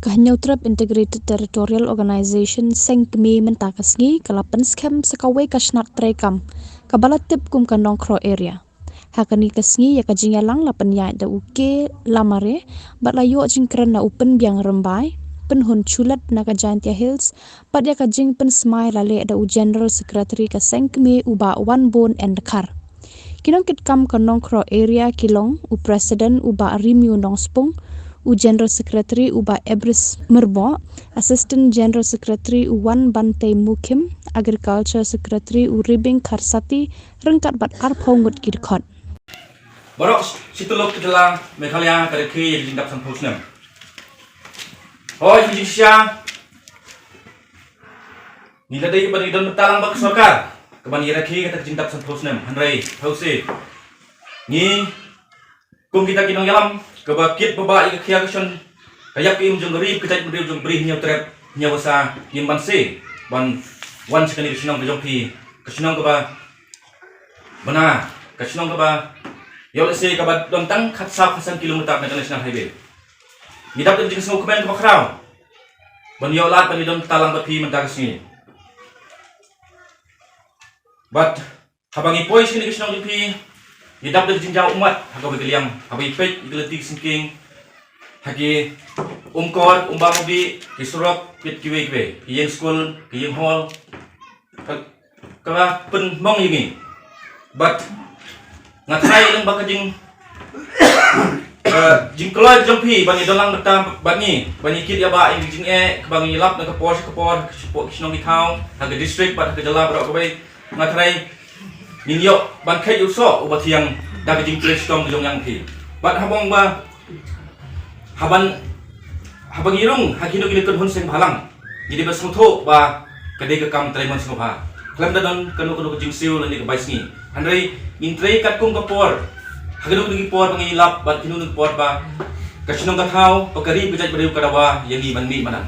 Kahnyautrap Integrated Territorial Organization Sengkmi mentakasngi kalapan skem sekawe kasnat trekam kabalatip kum kanong kro area. Hakani kasngi ya kajingalang lapan ya da uke lamare batlayo jingkran na upen biang rembai penhun chulat na kajantia hills pat ya kajing pen smai lale da u general secretary ka Sengkmi uba one bone and kar. Kinong kitkam kanong kro area kilong u president uba Rimiu Nongspung u General Secretary uba Ebris Merbo, Assistant General Secretary Wan Bante Mukim, Agriculture Secretary Ribing Karsati, rengkat bat arphongut kidkot. Borok situluk kejelang Meghalaya kadeki yang jingdap sang pusnem. Hoi Indonesia. Nila dai bani don metalang bak sarkar. Keban iraki kata jingdap sang pusnem. Hanrai hausi. Ni kum kita kinong yalam kebakit baba ika kia keson kayak im jong rib kecait beri jong beri nyau trap nyawasa imban se ban wan sekali kesenong ke jong pi kesenong keba bana kesenong keba yau se keba dontang khatsap khasan kilometer national highway ngidap jing semua komen ke bakrau ban yau lat ban dom talang bapi mendagasni bat habangi pois kini kesenong jong pi Hidap dari jinjau umat, haga begeliang, habai pet, igletik sinking, hagi umkor, umbamubi, kisurok, pit kiwe, iyeng school, iyeng hall, kala pen mong yingi, but ngatrai lang baka jing jingkloy jompi, bangi dolang betam, bangi kit ya ba, jing bangi lap na kapor, sinong ikau, haga district, but haga jala berok kabai, ngatrai. Ninyo ban kai uso ubat yang daga jing place tong jong yang pi bat habong ba habang irung hakino gili kun hun seng balang jadi bas mutho ba kade ka kam trai mon sing ba klam da don kanu jing siu lani ka baisngi handrai intrei kat kum ka por hagano gi por bangi lap bat kinu por ba kasinong ka thau pakari bijaj bariu kadawa yangi man mi manan